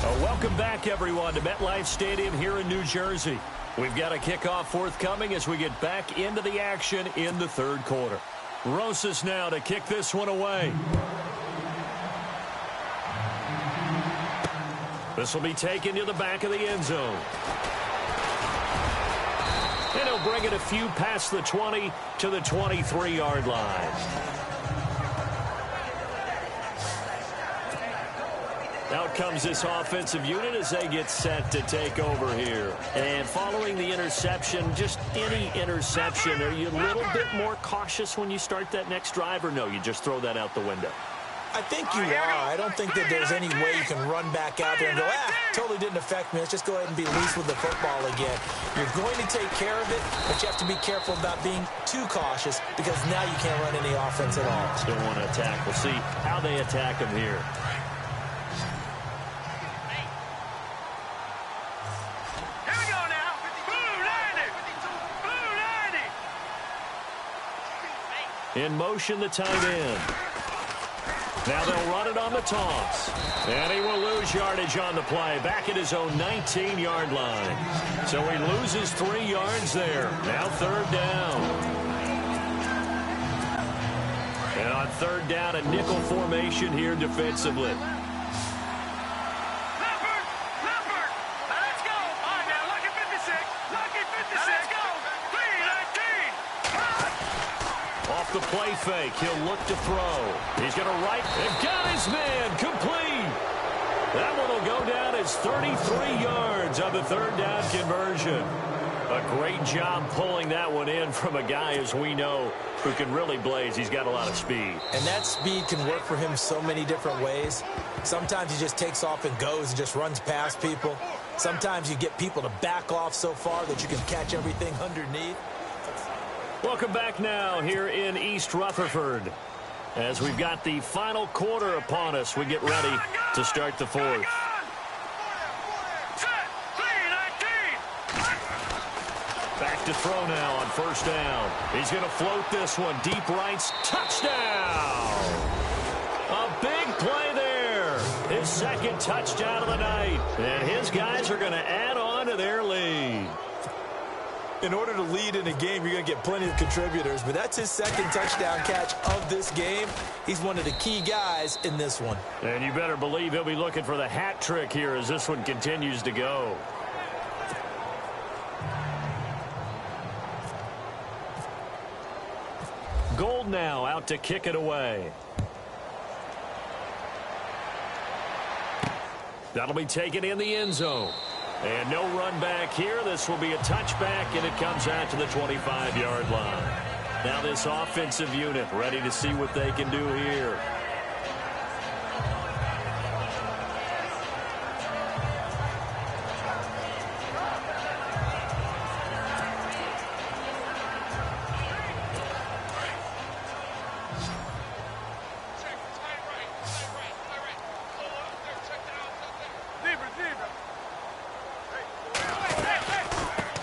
Welcome back, everyone, to MetLife Stadium here in New Jersey. We've got a kickoff forthcoming as we get back into the action in the third quarter. Rosas now to kick this one away. This will be taken to the back of the end zone. And he'll bring it a few past the 20 to the 23-yard line. Out comes this offensive unit as they get set to take over here. And following the interception, just any interception, are you a little bit more cautious when you start that next drive, or no, you just throw that out the window? I think you are. I don't think that there's any way you can run back out there and go, totally didn't affect me. Let's just go ahead and be loose with the football again. You're going to take care of it, but you have to be careful about being too cautious because now you can't run any offense at all. Still want to attack. We'll see how they attack him here. In motion, the tight end. Now they'll run it on the toss. And he will lose yardage on the play. Back at his own 19-yard line. So he loses 3 yards there. Now third down. And on third down, a nickel formation here defensively. The play fake. He'll look to throw. He's going to right. They've got his man complete. That one will go down as 33 yards on the third down conversion. A great job pulling that one in from a guy, as we know, who can really blaze. He's got a lot of speed. And that speed can work for him so many different ways. Sometimes he just takes off and goes and just runs past people. Sometimes you get people to back off so far that you can catch everything underneath. Welcome back now here in East Rutherford. As we've got the final quarter upon us, we get ready to start the fourth. Back to throw now on first down. He's going to float this one. Deep rights. Touchdown! A big play there. His second touchdown of the night. And his guys are going to add on to their lead. In order to lead in a game, you're going to get plenty of contributors, but that's his second touchdown catch of this game. He's one of the key guys in this one. And you better believe he'll be looking for the hat trick here as this one continues to go. Gold now out to kick it away. That'll be taken in the end zone. And no run back here. This will be a touchback, and it comes out to the 25-yard line. Now this offensive unit ready to see what they can do here.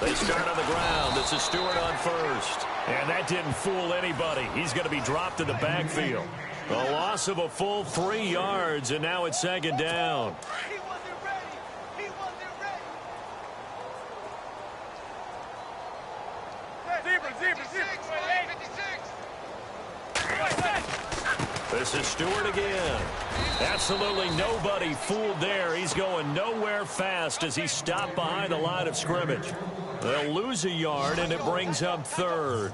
They start on the ground. This is Stewart on first. And that didn't fool anybody. He's going to be dropped in the backfield. A loss of a full 3 yards, and now it's second down. He wasn't ready. He wasn't ready. Zebra. This is Stewart again. Absolutely nobody fooled there. He's going nowhere fast as he stopped behind the line of scrimmage. They'll lose a yard, and it brings up third.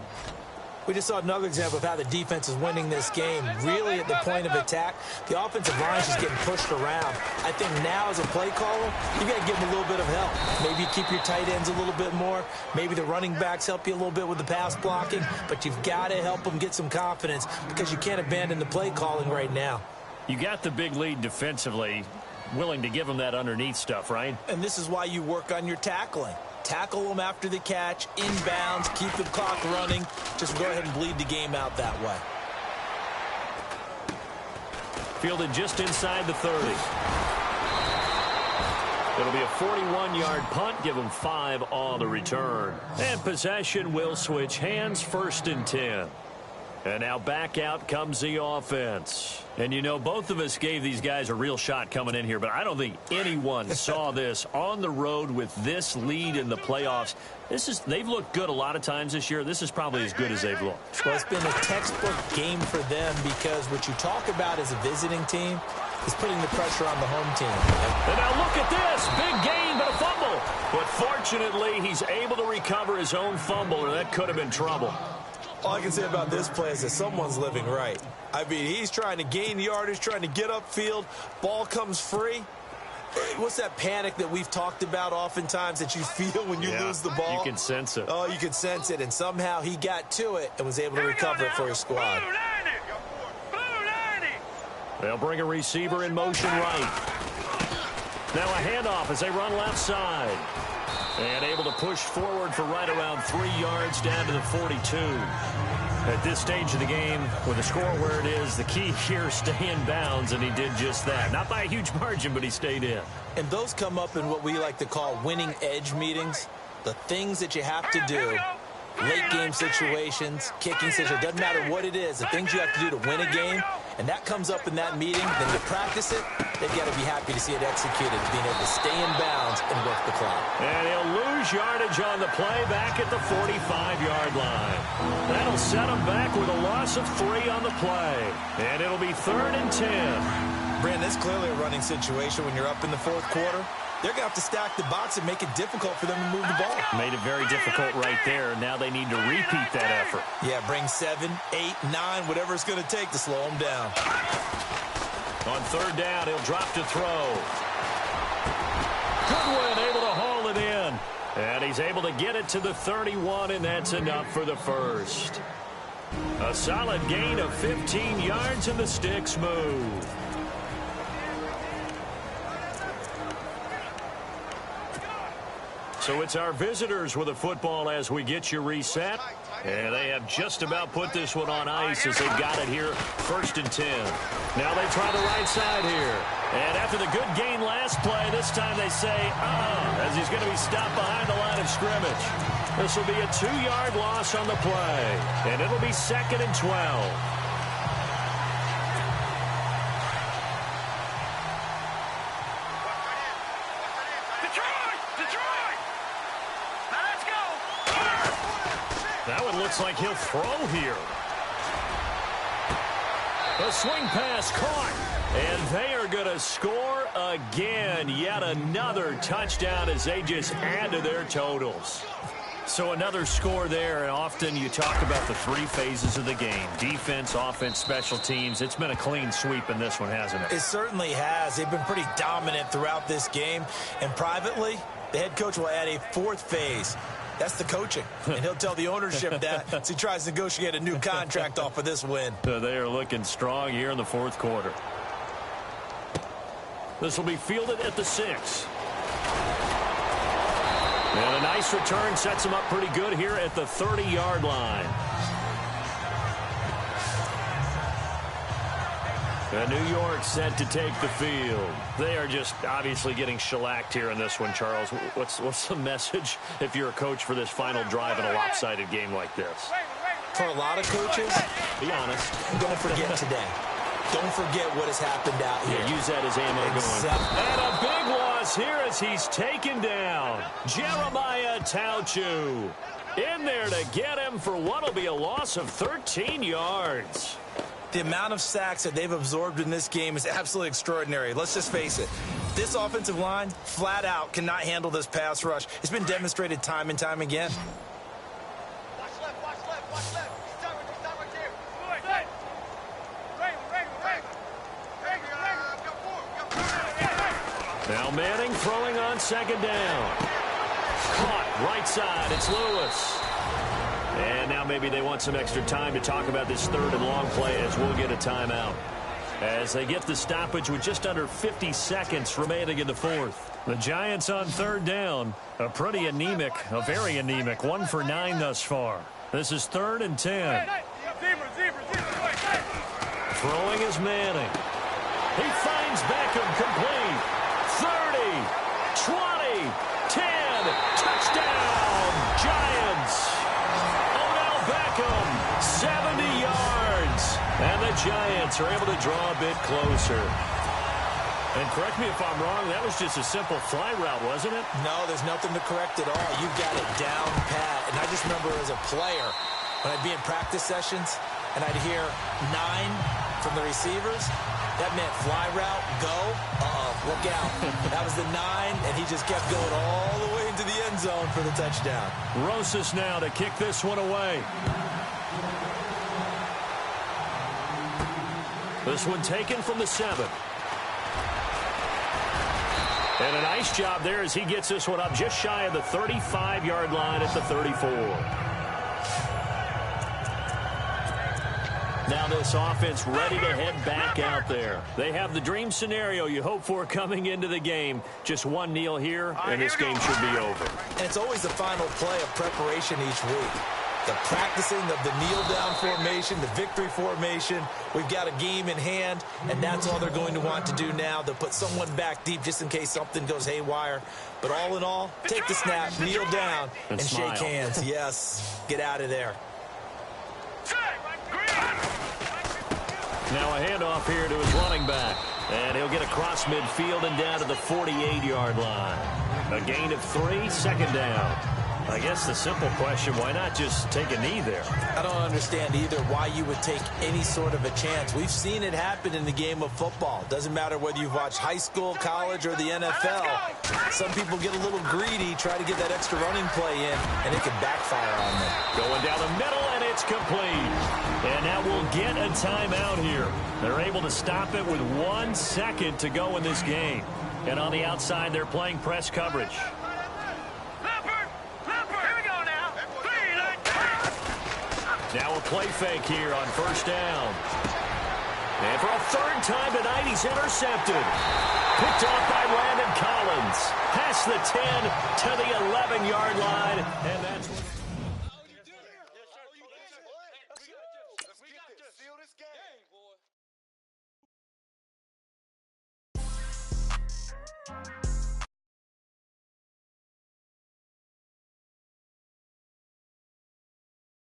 We just saw another example of how the defense is winning this game. Really at the point of attack, the offensive line is just getting pushed around. I think now as a play caller, you got to give them a little bit of help. Maybe you keep your tight ends a little bit more. Maybe the running backs help you a little bit with the pass blocking. But you've got to help them get some confidence because you can't abandon the play calling right now. You got the big lead defensively, willing to give them that underneath stuff, right? And this is why you work on your tackling. Tackle them after the catch, inbounds, keep the clock running. Just go ahead and bleed the game out that way. Fielded just inside the 30. It'll be a 41-yard punt, give them 5 on the return. And possession will switch hands, 1st and 10. And now back out comes the offense. And, you know, both of us gave these guys a real shot coming in here, but I don't think anyone saw this on the road with this lead in the playoffs. They've looked good a lot of times this year. This is probably as good as they've looked. Well, it's been a textbook game for them because what you talk about as a visiting team is putting the pressure on the home team. And now look at this. Big gain, but a fumble. But fortunately, he's able to recover his own fumble, or that could have been trouble. All I can say about this play is that someone's living right. I mean, he's trying to gain yardage, trying to get upfield. Ball comes free. What's that panic that we've talked about oftentimes that you feel when you lose the ball? You can sense it. Oh, you can sense it. And somehow he got to it and was able to recover it for his squad. They'll bring a receiver in motion right. Now a handoff as they run left side. And able to push forward for right around 3 yards down to the 42. At this stage of the game, with the score where it is, the key here, stay in bounds, and he did just that. Not by a huge margin, but he stayed in. And those come up in what we like to call winning edge meetings. The things that you have to do, late game situations, kicking situations, doesn't matter what it is, the things you have to do to win a game, and that comes up in that meeting, then you practice it, they've got to be happy to see it executed, being able to stay in bounds and work the clock. And he'll lose yardage on the play back at the 45-yard line. That'll set him back with a loss of 3 on the play. And it'll be 3rd and 10. Brandon, it's clearly a running situation when you're up in the 4th quarter. They're going to have to stack the box and make it difficult for them to move the ball. Made it very difficult right there. Now they need to repeat that effort. Yeah, bring 7, 8, 9, whatever it's going to take to slow them down. On 3rd down, he'll drop to throw. Goodwin able to haul it in. And he's able to get it to the 31, and that's enough for the first. A solid gain of 15 yards, and the sticks move. So it's our visitors with a football as we get you reset. And they have just about put this one on ice as they've got it here, 1st and 10. Now they try the right side here. And after the good gain last play, this time they say, as he's going to be stopped behind the line of scrimmage. This will be a 2-yard loss on the play. And it'll be 2nd and 12. That one looks like he'll throw here. A swing pass caught. And they are going to score again. Yet another touchdown as they just add to their totals. So another score there. And often you talk about the 3 phases of the game. Defense, offense, special teams. It's been a clean sweep in this one, hasn't it? It certainly has. They've been pretty dominant throughout this game. And privately, the head coach will add a 4th phase. That's the coaching. And he'll tell the ownership that as he tries to negotiate a new contract off of this win. They are looking strong here in the 4th quarter. This will be fielded at the 6. And a nice return sets him up pretty good here at the 30-yard line. And New York set to take the field. They are just obviously getting shellacked here in this one, Charles. What's the message if you're a coach for this final drive in a lopsided game like this? For a lot of coaches, be honest, don't forget today. Don't forget what has happened out here. Yeah, use that as ammo going. And a big loss here as he's taken down. Jeremiah Tauchu in there to get him for what will be a loss of 13 yards. The amount of sacks that they've absorbed in this game is absolutely extraordinary. Let's just face it. This offensive line, flat out, cannot handle this pass rush. It's been demonstrated time and time again. Watch left, watch left, watch left. Start right there. Now Manning throwing on 2nd down. Caught right side. It's Lewis. And now maybe they want some extra time to talk about this 3rd and long play as we'll get a timeout. As they get the stoppage with just under 50 seconds remaining in the 4th. The Giants on 3rd down. A very anemic 1 for 9 thus far. This is 3rd and 10. Throwing is Manning. He finds Beckham complete. 30, 20, 10, touchdown, Giants. Beckham, 70 yards. Giants are able to draw a bit closer. And correct me if I'm wrong, that was just a simple fly route, wasn't it? No, there's nothing to correct at all. You've got it down pat. And I just remember as a player, when I'd be in practice sessions and I'd hear 9 from the receivers, that meant fly route, go, look out. That was the 9, and he just kept going all the way into the end zone for the touchdown. Rosas now to kick this one away. This one taken from the 7. And a nice job there as he gets this one up just shy of the 35-yard line at the 34. Now this offense ready to head back out there. They have the dream scenario you hope for coming into the game. Just one kneel here, and this game should be over. And it's always the final play of preparation each week. The practicing of the kneel-down formation, the victory formation. We've got a game in hand, and that's all they're going to want to do now. They'll put someone back deep just in case something goes haywire. But all in all, take the snap, kneel down, and shake hands. Yes, get out of there. Now a handoff here to his running back. And he'll get across midfield and down to the 48-yard line. A gain of 3, second down. I guess the simple question, why not just take a knee there? I don't understand either why you would take any sort of a chance. We've seen it happen in the game of football. Doesn't matter whether you've watched high school, college, or the NFL. Some people get a little greedy, try to get that extra running play in, and it can backfire on them. Going down the middle, and it's complete. And now we'll get a timeout here. They're able to stop it with 1 second to go in this game. And on the outside, they're playing press coverage. Now a play fake here on first down. And for a 3rd time tonight, he's intercepted. Picked off by Landon Collins. Past the 10 to the